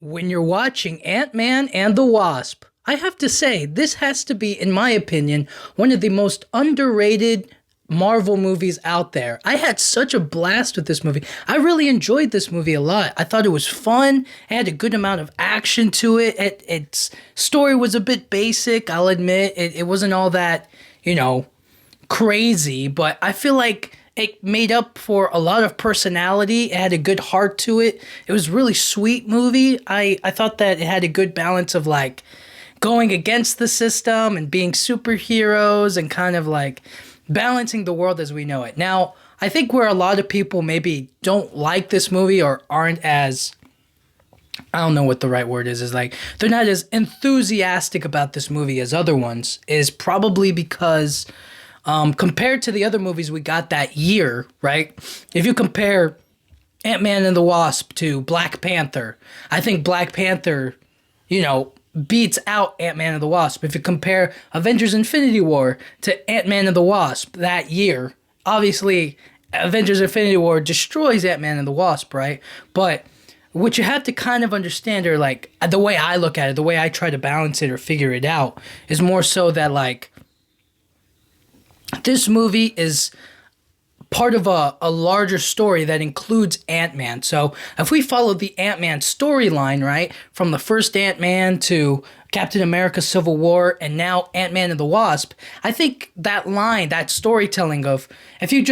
When you're watching Ant-Man and the Wasp, I have to say, this has to be, in my opinion, one of the most underrated Marvel movies out there. I had such a blast with this movie. I really enjoyed this movie a lot. I thought it was fun. It had a good amount of action to it. Its story was a bit basic, I'll admit. It wasn't all that, you know, crazy, but I feel like it made up for a lot of personality. It had a good heart to it. It was a really sweet movie. I thought that it had a good balance of like going against the system and being superheroes and kind of like balancing the world as we know it. Now, I think where a lot of people maybe don't like this movie or aren't as, I don't know what the right word is like they're not as enthusiastic about this movie as other ones is probably because compared to the other movies we got that year, right? If you compare Ant-Man and the Wasp to Black Panther, I think Black Panther, beats out Ant-Man and the Wasp. If you compare Avengers Infinity War to Ant-Man and the Wasp that year, obviously Avengers Infinity War destroys Ant-Man and the Wasp, right? But what you have to kind of understand, or like the way I look at it, the way I try to balance it or figure it out, is more so that like this movie is part of a larger story that includes Ant-Man. So if we follow the Ant-Man storyline, right, from the first Ant-Man to Captain America Civil War and now Ant-Man and the Wasp, I think that line, that storytelling of if you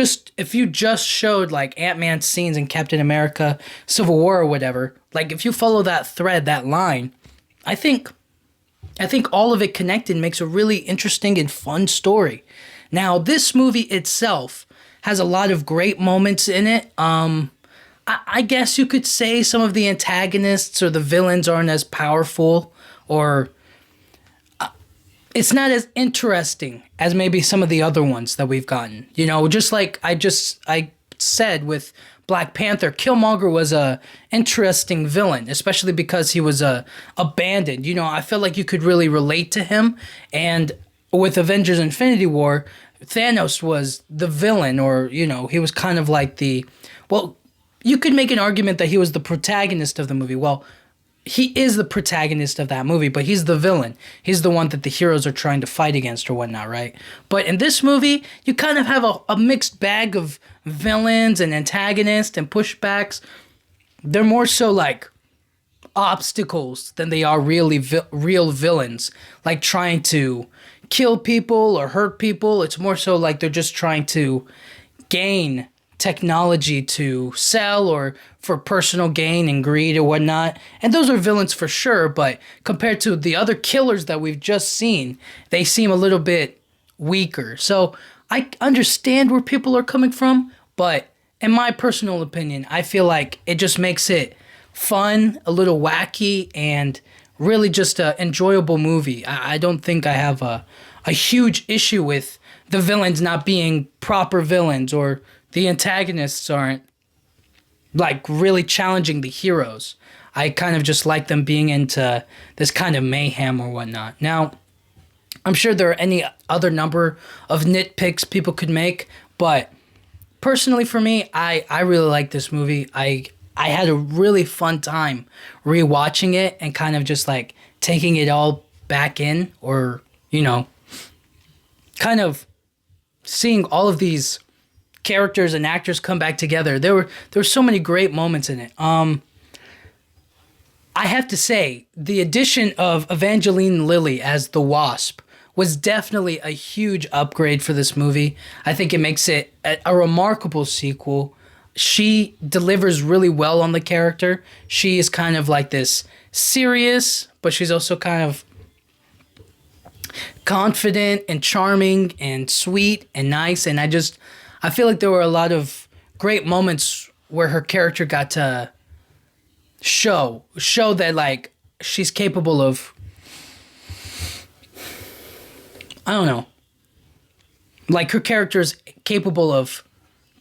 just showed like Ant-Man scenes in Captain America Civil War or whatever, like if you follow that thread, that line, I think all of it connected makes a really interesting and fun story. Now, this movie itself has a lot of great moments in it. I guess you could say some of the antagonists or the villains aren't as powerful, or it's not as interesting as maybe some of the other ones that we've gotten. Just like I said with Black Panther, Killmonger was a interesting villain, especially because he was abandoned. I feel like you could really relate to him. And with Avengers Infinity War, Thanos was the villain, or, he was kind of like you could make an argument that he was the protagonist of the movie. Well, he is the protagonist of that movie, but he's the villain. He's the one that the heroes are trying to fight against or whatnot, right? But in this movie, you kind of have a mixed bag of villains and antagonists and pushbacks. They're more so like obstacles than they are really real villains, like trying to kill people or hurt people. It's more so like they're just trying to gain technology to sell or for personal gain and greed or whatnot. And those are villains for sure, but compared to the other killers that we've just seen, they seem a little bit weaker. So I understand where people are coming from, but in my personal opinion, I feel like it just makes it fun, a little wacky, and really just an enjoyable movie. I don't think I have a huge issue with the villains not being proper villains, or the antagonists aren't like really challenging the heroes. I kind of just like them being into this kind of mayhem or whatnot. Now, I'm sure there are any other number of nitpicks people could make, but personally for me, I really like this movie. I had a really fun time rewatching it and kind of just like taking it all back in, or, kind of seeing all of these characters and actors come back together. There were so many great moments in it. I have to say, the addition of Evangeline Lilly as the Wasp was definitely a huge upgrade for this movie. I think it makes it a remarkable sequel. She delivers really well on the character. She is kind of like this serious, but she's also kind of confident and charming and sweet and nice. And I feel like there were a lot of great moments where her character got to show that like she's capable of, I don't know, like her character is capable of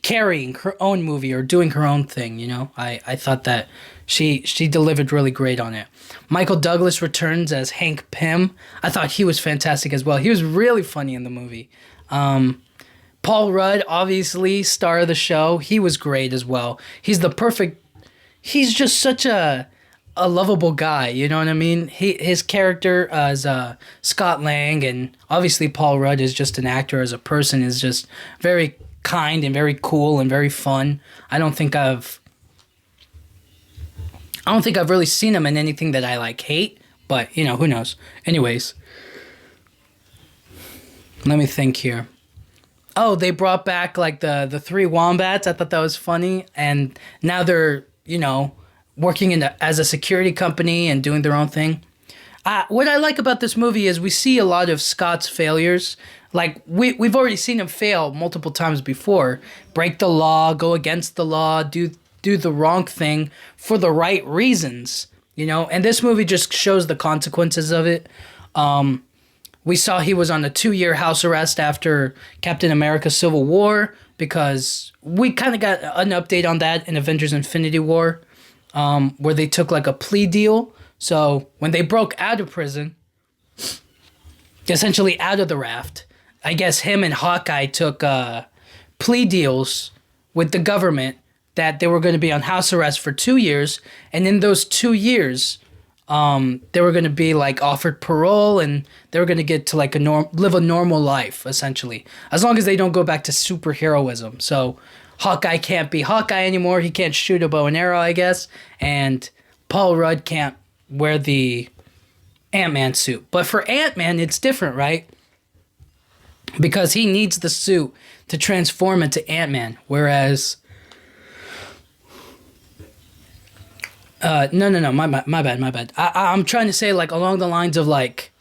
carrying her own movie or doing her own thing. I thought that she delivered really great on it. Michael Douglas returns as Hank Pym. I thought he was fantastic as well. He was really funny in the movie. Paul Rudd, obviously star of the show, he was great as well. He's just such a a lovable guy. You know what I mean? His character as Scott Lang, and obviously Paul Rudd is just an actor as a person, is just very kind and very cool and very fun. I don't think I've really seen him in anything that I like hate, but you know, who knows. Anyways, let me think here. Oh, they brought back like the three wombats. I thought that was funny, and now they're, you know, working as a security company and doing their own thing. What I like about this movie is we see a lot of Scott's failures. Like we've already seen him fail multiple times before, break the law, go against the law, do the wrong thing for the right reasons, you know. And this movie just shows the consequences of it. We saw he was on a 2-year house arrest after Captain America: Civil War, because we kind of got an update on that in Avengers: Infinity War, where they took like a plea deal. So when they broke out of prison, essentially out of the raft, I guess him and Hawkeye took plea deals with the government that they were going to be on house arrest for 2 years, and in those 2 years, they were going to be like offered parole, and they were going to get to like live a normal life, essentially, as long as they don't go back to superheroism. So Hawkeye can't be Hawkeye anymore. He can't shoot a bow and arrow, I guess, and Paul Rudd can't wear the Ant-Man suit. But for Ant-Man, it's different, right? Because he needs the suit to transform into Ant-Man, whereas no, my bad. I'm trying to say, like, along the lines of, like,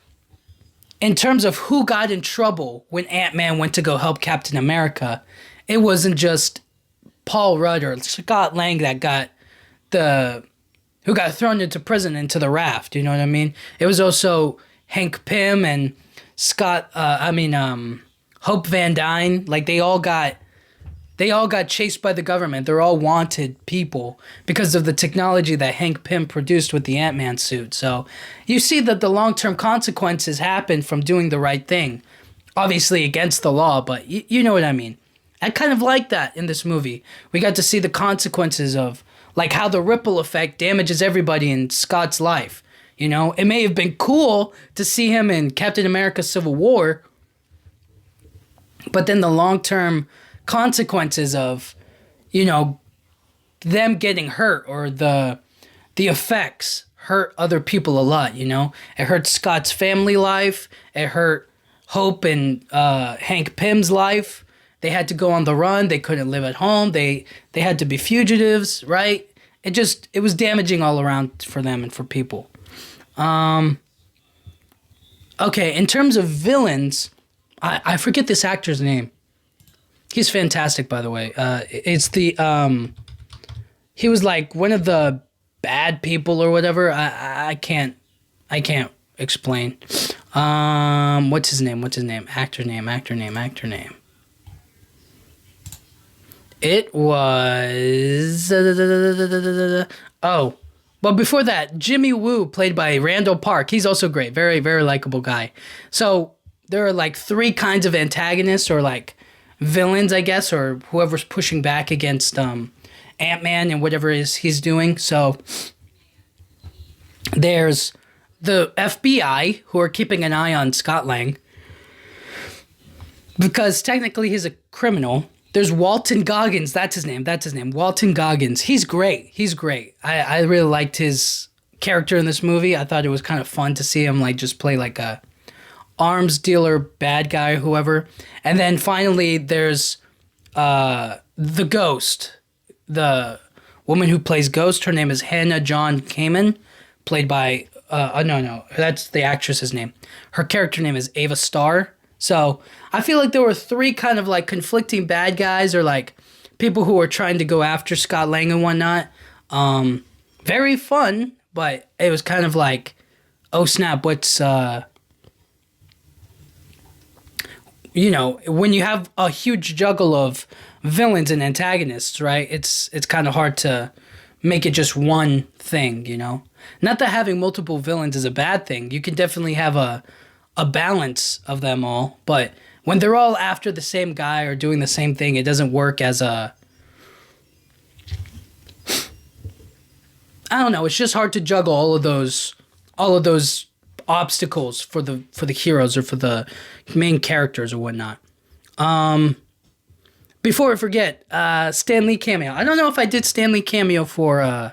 in terms of who got in trouble when Ant-Man went to go help Captain America, it wasn't just Paul Rudd or Scott Lang who got thrown into prison, into the raft, you know what I mean? It was also Hank Pym and Hope Van Dyne. Like, they all got chased by the government. They're all wanted people because of the technology that Hank Pym produced with the Ant-Man suit. So you see that the long-term consequences happen from doing the right thing. Obviously against the law, but you know what I mean. I kind of like that in this movie. We got to see the consequences of, like, how the ripple effect damages everybody in Scott's life. You know, it may have been cool to see him in Captain America: Civil War, but then the long-term consequences of, you know, them getting hurt, or the effects hurt other people a lot, you know? It hurt Scott's family life. It hurt Hope and Hank Pym's life. They had to go on the run. They couldn't live at home. They had to be fugitives, right? It was damaging all around for them and for people. Okay, in terms of villains, I forget this actor's name. He's fantastic, by the way. It's he was like one of the bad people or whatever. I can't explain. What's his name? Actor name. It was... Oh, well, before that, Jimmy Woo, played by Randall Park. He's also great. Very, very likable guy. So there are like 3 kinds of antagonists, or like villains, I guess, or whoever's pushing back against Ant-Man and whatever he's doing. So there's the FBI, who are keeping an eye on Scott Lang, because technically he's a criminal. There's Walton Goggins. That's his name. Walton Goggins. He's great. I really liked his character in this movie. I thought it was kind of fun to see him like just play like a arms dealer bad guy or whoever. And then finally there's the Ghost. The woman who plays Ghost, her name is Hannah John Kamen, played by no, that's the actress's name. Her character name is Ava Starr. So I feel like there were 3 kind of like conflicting bad guys, or like people who were trying to go after Scott Lang and whatnot. Very fun, but it was kind of like, oh snap, what's you know, when you have a huge juggle of villains and antagonists, right? It's kind of hard to make it just one thing, you know? Not that having multiple villains is a bad thing. You can definitely have a balance of them all, but when they're all after the same guy or doing the same thing, it doesn't work as a I don't know. It's just hard to juggle all of those obstacles for the heroes or for the main characters or whatnot. Before I forget, Stan Lee cameo. I don't know if I did Stan Lee cameo for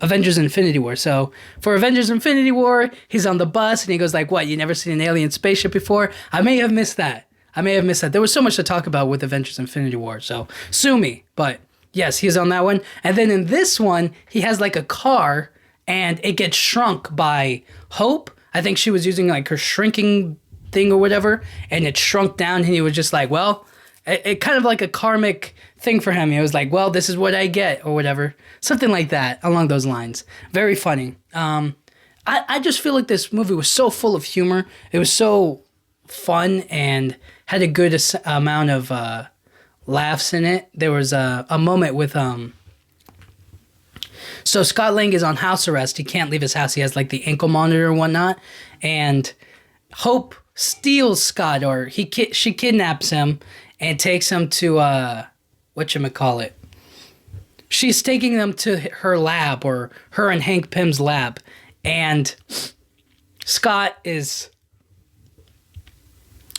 Avengers Infinity War. So for Avengers Infinity War, he's on the bus and he goes like, "What? You never seen an alien spaceship before?" I may have missed that. There was so much to talk about with Avengers Infinity War, so sue me. But yes, he's on that one. And then in this one, he has like a car and it gets shrunk by Hope. I think she was using like her shrinking thing or whatever, and it shrunk down and he was just like, well, it kind of like a karmic thing for him. He was like, well, this is what I get or whatever. Something like that along those lines. Very funny. I just feel like this movie was so full of humor. It was so fun and had a good amount of laughs in it. There was a moment with so Scott Lang is on house arrest. He can't leave his house. He has like the ankle monitor and whatnot. And Hope steals Scott, or she kidnaps him and takes him to whatchamacallit. She's taking them to her lab, or her and Hank Pym's lab. And Scott is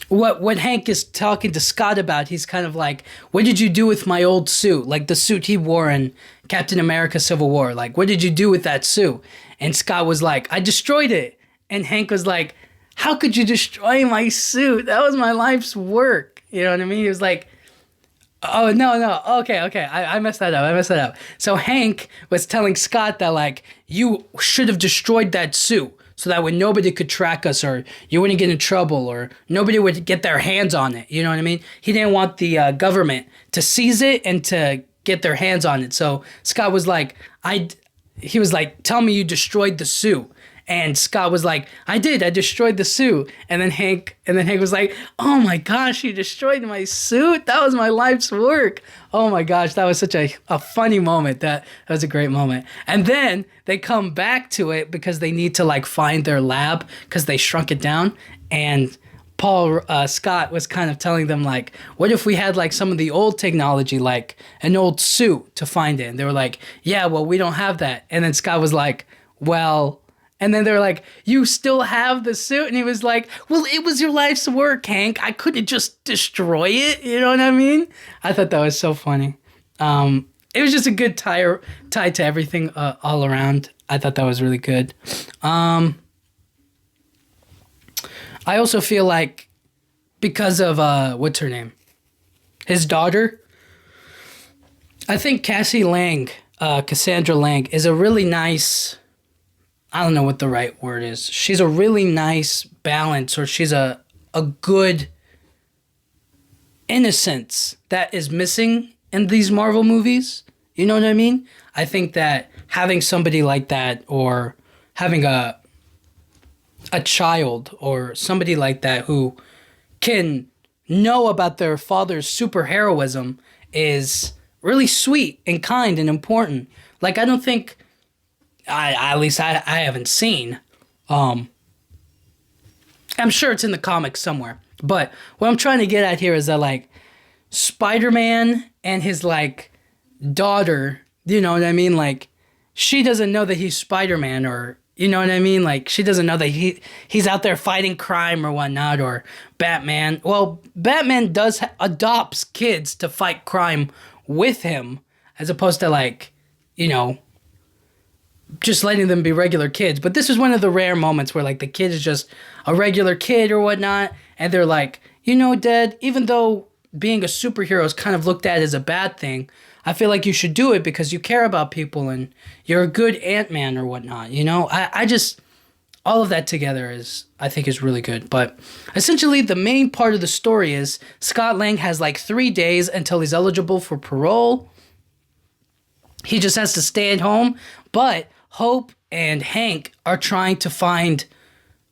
what Hank is talking to Scott about. He's kind of like, what did you do with my old suit? Like the suit he wore in Captain America Civil War. Like, what did you do with that suit? And Scott was like, I destroyed it. And Hank was like, how could you destroy my suit? That was my life's work. You know what I mean? He was like, oh, no. Okay. I messed that up. So Hank was telling Scott that, like, you should have destroyed that suit so that way nobody could track us, or you wouldn't get in trouble, or nobody would get their hands on it. You know what I mean? He didn't want the government to seize it and to get their hands on it. So Scott was like, he was like, tell me you destroyed the suit. And Scott was like, I did. I destroyed the suit. And then Hank was like, oh my gosh, you destroyed my suit? That was my life's work. Oh my gosh, that was such a funny moment. That was a great moment. And then they come back to it because they need to like find their lab because they shrunk it down. And Scott was kind of telling them like, what if we had like some of the old technology, like an old suit to find it? And they were like, yeah, well, we don't have that. And then Scott was like, well... And then they're like, you still have the suit? And he was like, well, it was your life's work, Hank. I couldn't just destroy it. You know what I mean? I thought that was so funny. It was just a good tie to everything all around. I thought that was really good. I also feel like because of, what's her name? His daughter. I think Cassie Lang, Cassandra Lang, is a really nice... I don't know what the right word is. She's a really nice balance, or she's a good innocence that is missing in these Marvel movies. You know what I mean? I think that having somebody like that, or having a child or somebody like that who can know about their father's superheroism is really sweet and kind and important. Like, I don't think... at least I haven't seen. I'm sure it's in the comics somewhere. But what I'm trying to get at here is that, like, Spider-Man and his, like, daughter, you know what I mean? Like, she doesn't know that he's Spider-Man, or, you know what I mean? Like, she doesn't know that he's out there fighting crime or whatnot, or Batman. Well, Batman adopts kids to fight crime with him, as opposed to, like, you know... just letting them be regular kids. But this is one of the rare moments where, like, the kid is just a regular kid or whatnot, and they're like, you know, Dad, even though being a superhero is kind of looked at as a bad thing, I feel like you should do it because you care about people and you're a good Ant-Man or whatnot, you know? I just... all of that together I think is really good. But essentially, the main part of the story is Scott Lang has, like, 3 days until he's eligible for parole. He just has to stay at home, but... Hope and Hank are trying to find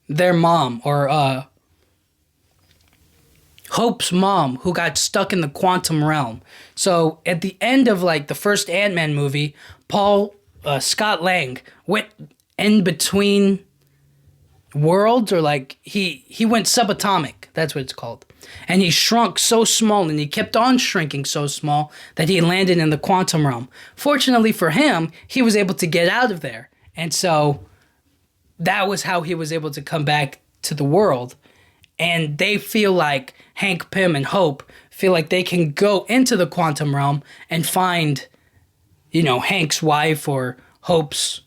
their mom, or Hope's mom, who got stuck in the quantum realm. So at the end of like the first Ant-Man movie, Scott Lang went in between worlds, or like he went subatomic. That's what it's called. And he shrunk so small and he kept on shrinking so small that he landed in the quantum realm. Fortunately for him, he was able to get out of there. And so that was how he was able to come back to the world. And they feel like Hank Pym and Hope feel like they can go into the quantum realm and find, Hank's wife or Hope's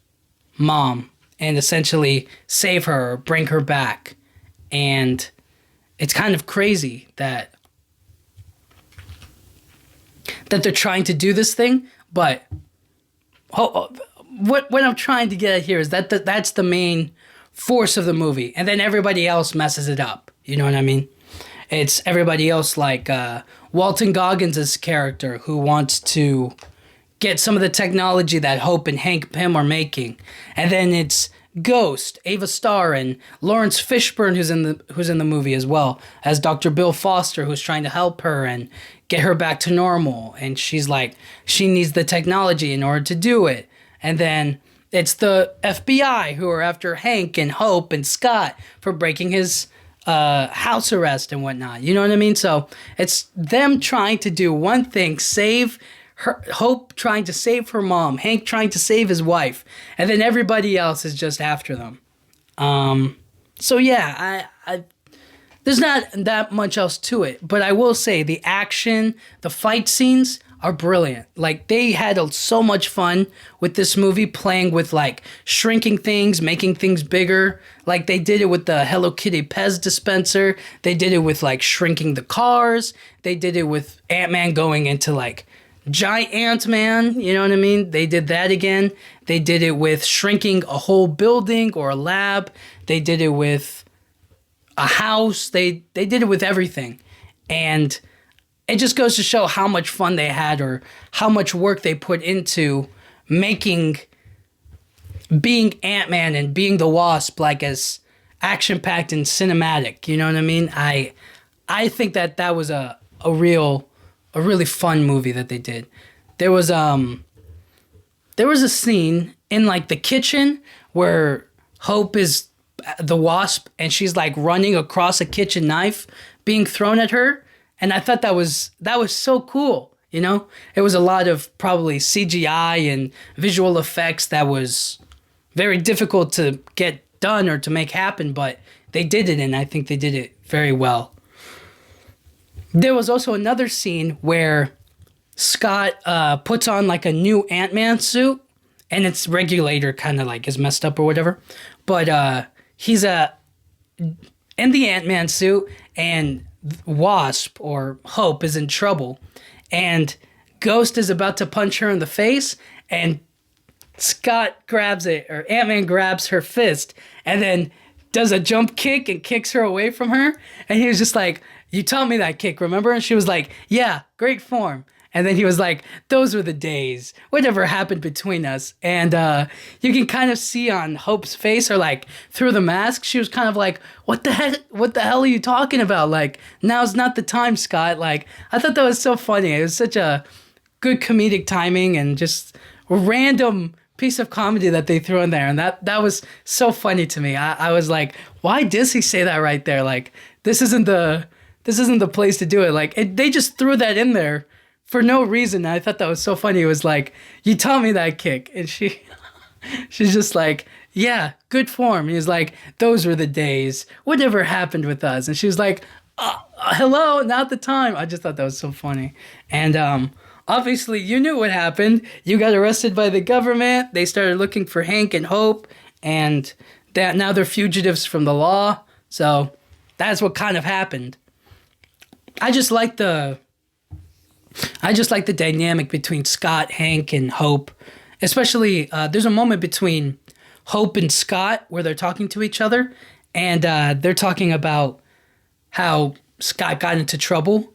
mom and essentially save her or bring her back. And it's kind of crazy that they're trying to do this thing, but what I'm trying to get at here is that's the main force of the movie, and then everybody else messes it up. You know what I mean? It's everybody else like Walton Goggins' character who wants to get some of the technology that Hope and Hank Pym are making, and then it's Ghost, Ava Starr, and Lawrence Fishburne who's in the movie as well as Dr. Bill Foster, who's trying to help her and get her back to normal, and she's like she needs the technology in order to do it, and then it's the FBI who are after Hank and Hope and Scott for breaking his house arrest and whatnot. You know what I mean? So it's them trying to do one thing, save her, Hope trying to save her mom, Hank trying to save his wife, and then everybody else is just after them. So yeah, I there's not that much else to it, but I will say the action, the fight scenes are brilliant. Like they had so much fun with this movie, playing with like shrinking things, making things bigger. Like they did it with the Hello Kitty Pez dispenser. They did it with like shrinking the cars. They did it with Ant-Man going into like giant Ant-Man. You know what I mean? They did that again. They did it with shrinking a whole building or a lab. They did it with a house. They did it with everything. And it just goes to show how much fun they had or how much work they put into making being Ant-Man and being the Wasp like as action-packed and cinematic. You know what I mean? I think that was a really fun movie that they did. There was a scene in like the kitchen where Hope is the Wasp and she's like running across a kitchen knife being thrown at her. And I thought that was so cool, you know? It was a lot of probably CGI and visual effects that was very difficult to get done or to make happen, but they did it, and I think they did it very well. There was also another scene where Scott puts on like a new Ant-Man suit, and its regulator kind of like is messed up or whatever, but he's in the Ant-Man suit, and Wasp or Hope is in trouble, and Ghost is about to punch her in the face, and Scott grabs it, or Ant-Man grabs her fist, and then does a jump kick and kicks her away from her, and he was just like, "You taught me that kick, remember?" And she was like, "Yeah, great form." And then he was like, "Those were the days. Whatever happened between us." And you can kind of see on Hope's face, or like through the mask, she was kind of like, "What the heck? What the hell are you talking about? Like, now's not the time, Scott." Like, I thought that was so funny. It was such a good comedic timing and just a random piece of comedy that they threw in there. And that was so funny to me. I was like, why does he say that right there? Like, this isn't the place to do it. Like, they just threw that in there for no reason. I thought that was so funny. It was like, "You taught me that kick." And she's just like, "Yeah, good form." He was like, "Those were the days. Whatever happened with us?" And she was like, "Hello, not the time." I just thought that was so funny. And obviously, you knew what happened. You got arrested by the government. They started looking for Hank and Hope, and that now they're fugitives from the law. So that's what kind of happened. I just like the dynamic between Scott, Hank, and Hope. Especially, there's a moment between Hope and Scott where they're talking to each other, and they're talking about how Scott got into trouble,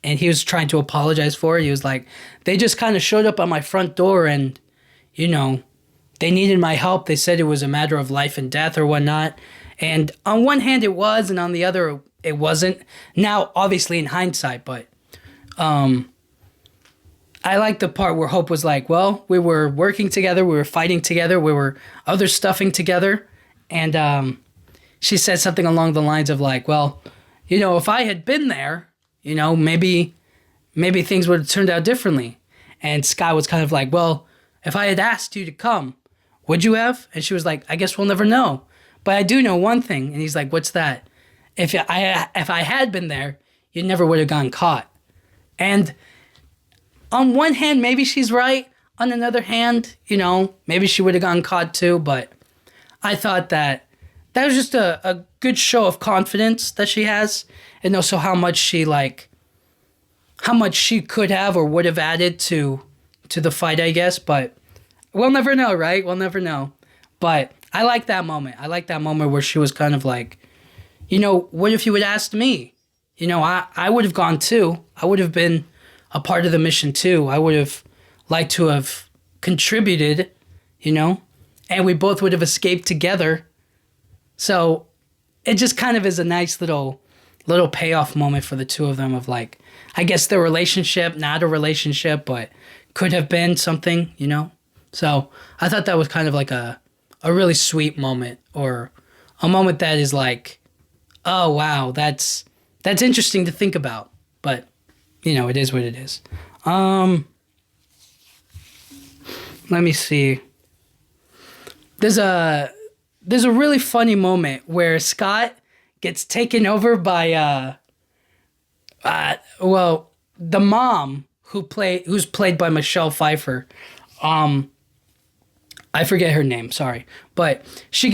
and he was trying to apologize for it. He was like, "They just kind of showed up on my front door, and, you know, they needed my help. They said it was a matter of life and death or whatnot." And on one hand it was, and on the other it wasn't. Now, obviously in hindsight, but I like the part where Hope was like, "Well, we were working together, we were fighting together, we were other stuffing together." And she said something along the lines of like, "Well, if I had been there, maybe things would have turned out differently. And Scott was kind of like, well, if I had asked you to come, would you have? And she was like, I guess we'll never know. But I do know one thing. And he's like, what's that? If I had been there, you never would have gotten caught. And on one hand, maybe she's right. On another hand, maybe she would have gotten caught too. But I thought that was just a good show of confidence that she has. And also how much she could have or would have added to the fight, I guess. But we'll never know, right? We'll never know. But I like that moment. I like that moment where she was kind of like, what if you had asked me? I would have gone too. I would have been a part of the mission too. I would have liked to have contributed, and we both would have escaped together. So it just kind of is a nice little payoff moment for the two of them of like, I guess their relationship, not a relationship, but could have been something, So I thought that was kind of like a really sweet moment, or a moment that is like, oh wow, that's interesting to think about. But it is what it is. Let me see. There's a really funny moment where Scott gets taken over by the mom who's played by Michelle Pfeiffer. I forget her name, sorry. But she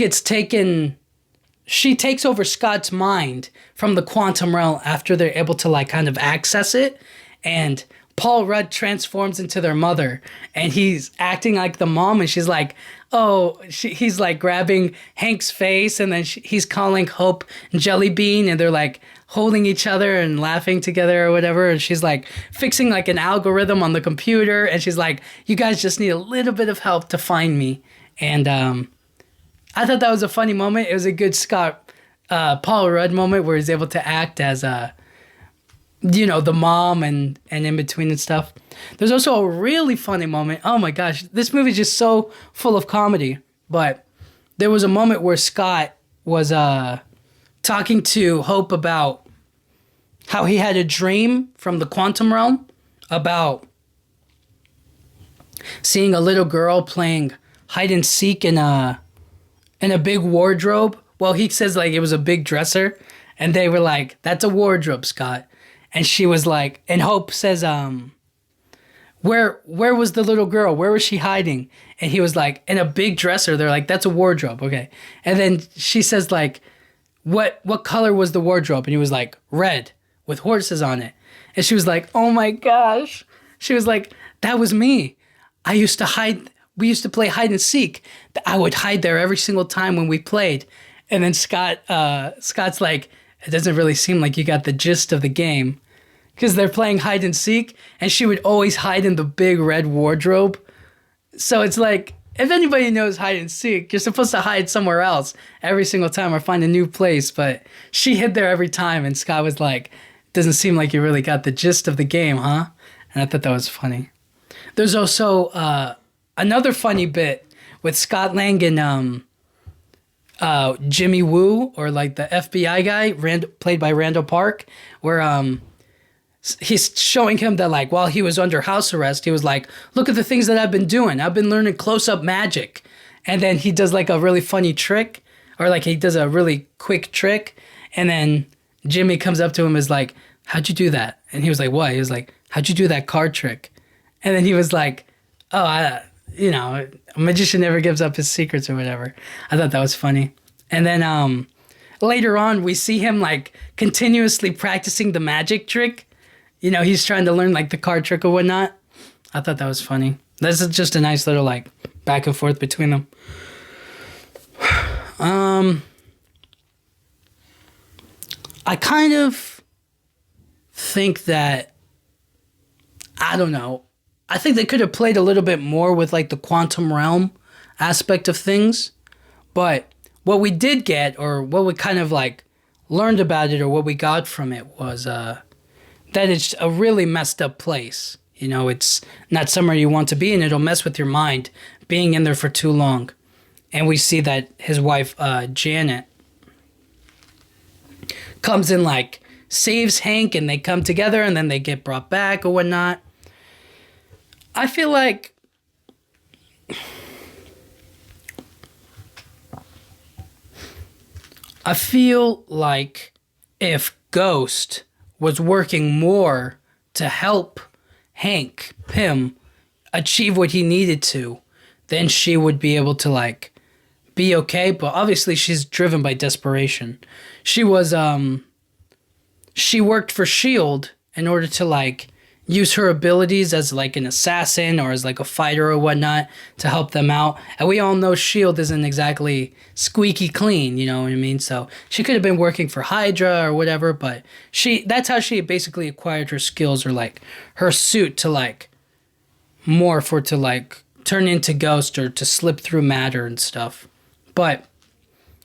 takes over Scott's mind from the quantum realm after they're able to like kind of access it. And Paul Rudd transforms into their mother, and he's acting like the mom, and she's like, he's like grabbing Hank's face, and then he's calling Hope Jelly Bean, and they're like holding each other and laughing together or whatever. And she's like fixing like an algorithm on the computer, and she's like, you guys just need a little bit of help to find me. And I thought that was a funny moment. It was a good Paul Rudd moment where he's able to act as the mom and in between and stuff. There's also a really funny moment. Oh my gosh, this movie is just so full of comedy. But there was a moment where Scott was talking to Hope about how he had a dream from the quantum realm about seeing a little girl playing hide and seek in a big wardrobe. Well, he says like it was a big dresser, and they were like, that's a wardrobe, Scott. And she was like, and Hope says, where was the little girl? Where was she hiding? And he was like, in a big dresser. They're like, that's a wardrobe. Okay. And then she says like, what color was the wardrobe? And he was like, red with horses on it. And she was like, oh my gosh. She was like, that was me. We used to play hide and seek. I would hide there every single time when we played. And then Scott's like, it doesn't really seem like you got the gist of the game. Because they're playing hide and seek, and she would always hide in the big red wardrobe. So it's like, if anybody knows hide and seek, you're supposed to hide somewhere else every single time or find a new place. But she hid there every time, and Scott was like, doesn't seem like you really got the gist of the game, huh? And I thought that was funny. There's also another funny bit with Scott Lang and Jimmy Woo, or like the FBI guy, played by Randall Park, where he's showing him that like while he was under house arrest, he was like, look at the things that I've been doing. I've been learning close-up magic. And then he does like a really funny trick, or like he does a really quick trick. And then Jimmy comes up to him and is like, how'd you do that? And he was like, what? He was like, how'd you do that card trick? And then he was like, oh, a magician never gives up his secrets or whatever. I thought that was funny. And then later on, we see him like continuously practicing the magic trick. He's trying to learn like the card trick or whatnot. I thought that was funny. This is just a nice little like back and forth between them. I kind of think that, I don't know, I think they could have played a little bit more with like the quantum realm aspect of things. But what we did get, or what we kind of like learned about it, or what we got from it was that it's a really messed up place. It's not somewhere you want to be, and it'll mess with your mind being in there for too long. And we see that his wife, Janet, comes in like saves Hank and they come together and then they get brought back or whatnot. I feel like if Ghost was working more to help Hank Pym achieve what he needed to, then she would be able to like be okay. But obviously she's driven by desperation. She was she worked for Shield in order to like use her abilities as like an assassin or as like a fighter or whatnot to help them out. And we all know Shield isn't exactly squeaky clean, you know what I mean? So she could have been working for Hydra or whatever, but that's how she basically acquired her skills, or like her suit to like morph or to like turn into Ghost or to slip through matter and stuff. But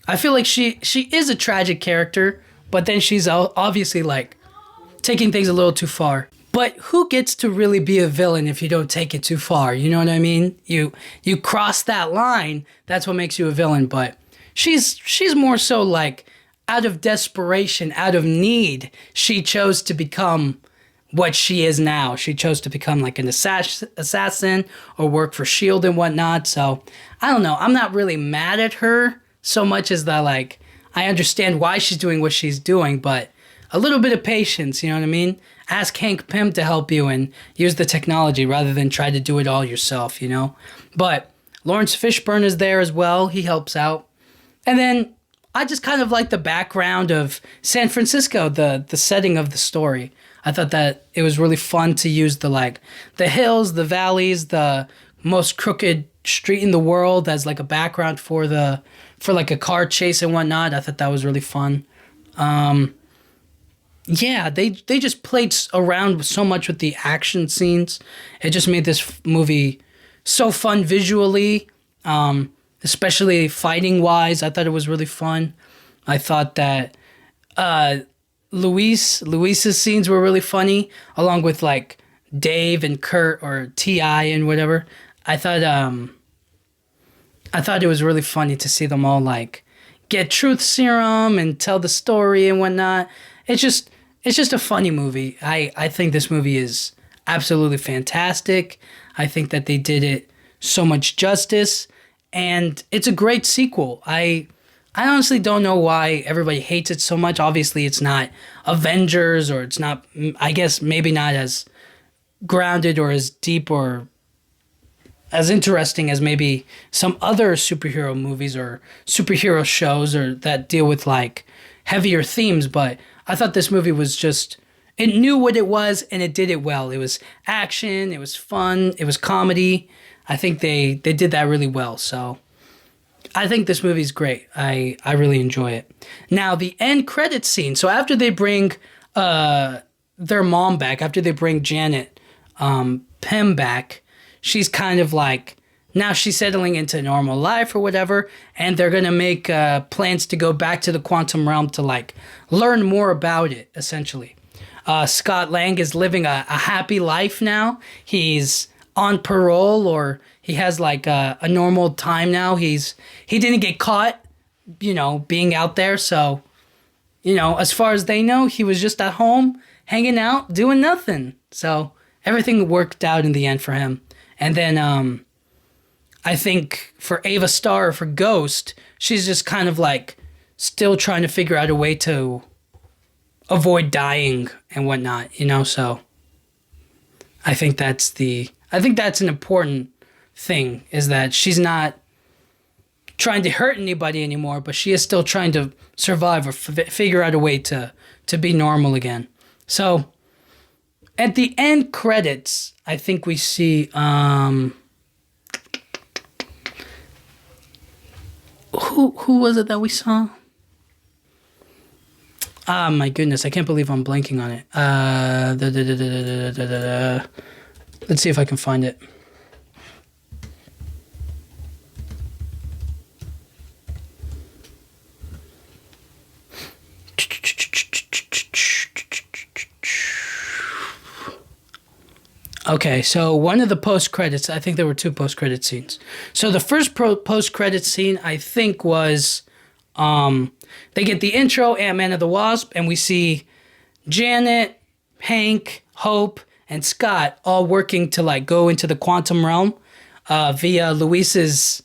I feel like she is a tragic character, but then she's obviously like taking things a little too far. But who gets to really be a villain if you don't take it too far? You know what I mean? You cross that line, that's what makes you a villain. But she's more so like out of desperation, out of need, she chose to become what she is now. She chose to become like an assassin or work for Shield and whatnot. So I don't know. I'm not really mad at her so much as that like I understand why she's doing what she's doing, but a little bit of patience, you know what I mean? Ask Hank Pym to help you and use the technology rather than try to do it all yourself, you know? But Lawrence Fishburne is there as well. He helps out. And then I just kind of like the background of San Francisco, the setting of the story. I thought that it was really fun to use the hills, the valleys, the most crooked street in the world as like a background for like a car chase and whatnot. I thought that was really fun. Yeah, they just played around so much with the action scenes. It just made this movie so fun visually, especially fighting-wise. I thought it was really fun. I thought that Luis's scenes were really funny, along with like Dave and Kurt or T.I. and whatever. I thought it was really funny to see them all like get truth serum and tell the story and whatnot. It's just a funny movie. I think this movie is absolutely fantastic. I think that they did it so much justice, and it's a great sequel. I honestly don't know why everybody hates it so much. Obviously, it's not Avengers, or it's not, I guess, maybe not as grounded or as deep or as interesting as maybe some other superhero movies or superhero shows or that deal with like heavier themes, but I thought this movie was just, it knew what it was and it did it well. It was action, it was fun, it was comedy. I think they did that really well. So I think this movie's great. I really enjoy it. Now, the end credits scene. So after they bring their mom back, after they bring Janet Pym back, she's kind of like, now she's settling into normal life or whatever, and they're going to make plans to go back to the quantum realm to like learn more about it, essentially. Scott Lang is living a happy life now. He's on parole, or he has like a normal time now. He didn't get caught, you know, being out there. So, you know, as far as they know, he was just at home, hanging out, doing nothing. So everything worked out in the end for him. And then I think for Ava Starr, for Ghost, she's just kind of like still trying to figure out a way to avoid dying and whatnot, you know? So I think that's an important thing, is that she's not trying to hurt anybody anymore, but she is still trying to survive or figure out a way to be normal again. So at the end credits, I think we see who was it that we saw? Ah, my goodness, I can't believe I'm blanking on it. Let's see if I can find it. Okay, so one of the post-credits, I think there were two post-credit scenes. So the first post-credit scene, I think, was they get the intro, Ant-Man and the Wasp, and we see Janet, Hank, Hope, and Scott all working to like go into the quantum realm via Luis's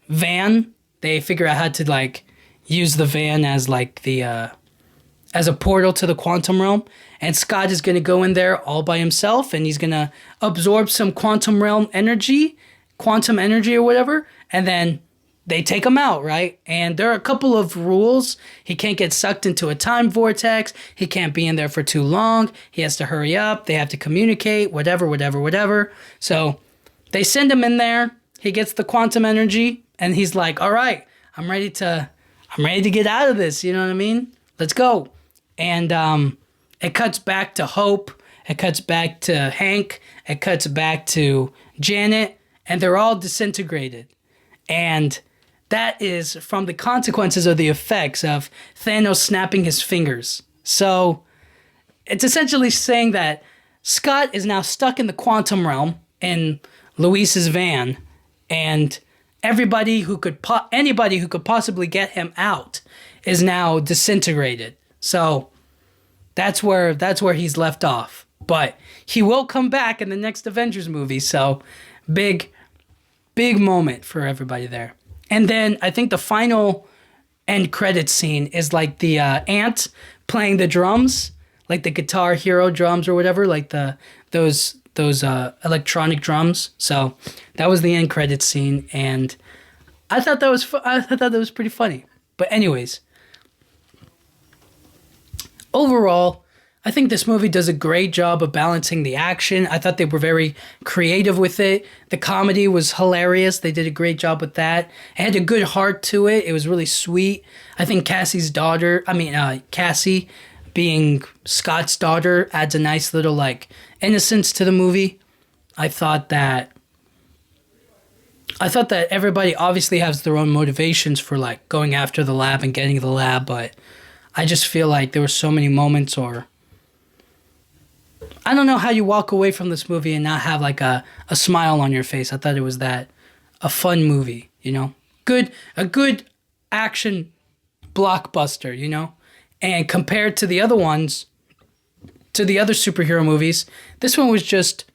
van. They figure out how to like use the van as like the as a portal to the quantum realm. And Scott is going to go in there all by himself, and he's going to absorb some quantum energy or whatever, and then they take him out, right? And there are a couple of rules. He can't get sucked into a time vortex. He can't be in there for too long. He has to hurry up. They have to communicate, whatever. So they send him in there. He gets the quantum energy, and he's like, all right, I'm ready to get out of this. You know what I mean? Let's go. And it cuts back to Hope. It cuts back to Hank. It cuts back to Janet. And they're all disintegrated. And that is from the consequences of the effects of Thanos snapping his fingers. So it's essentially saying that Scott is now stuck in the quantum realm in Luis's van, and anybody who could possibly get him out is now disintegrated. So that's where he's left off. But he will come back in the next Avengers movie. So big moment for everybody there. And then I think the final end credit scene is like the ant playing the drums, like the Guitar Hero drums or whatever, like those electronic drums. So that was the end credit scene, and I thought that was pretty funny. But anyways, overall, I think this movie does a great job of balancing the action. I thought they were very creative with it. The comedy was hilarious. They did a great job with that. It had a good heart to it. It was really sweet. I think Cassie being Scott's daughter adds a nice little like innocence to the movie. I thought that everybody obviously has their own motivations for like going after the lab and getting the lab, but I just feel like there were so many moments, or I don't know how you walk away from this movie and not have like a smile on your face. I thought it was a fun movie, you know? A good action blockbuster, you know? And compared to the other ones, to the other superhero movies, this one was just,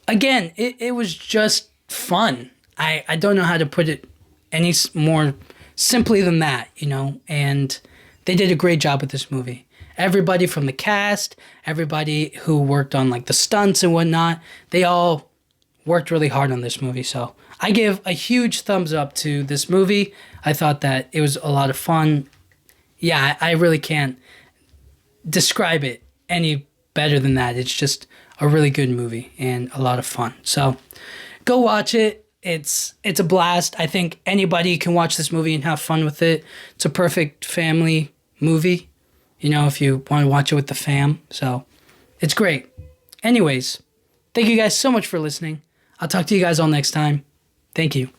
again, it was just fun. I don't know how to put it any more simply than that, you know? And they did a great job with this movie. Everybody from the cast, everybody who worked on like the stunts and whatnot, they all worked really hard on this movie. So I give a huge thumbs up to this movie. I thought that it was a lot of fun. Yeah, I really can't describe it any better than that. It's just a really good movie and a lot of fun. So go watch it. It's a blast. I think anybody can watch this movie and have fun with it. It's a perfect family movie, you know, if you want to watch it with the fam. So it's great. Anyways, thank you guys so much for listening. I'll talk to you guys all next time. Thank you.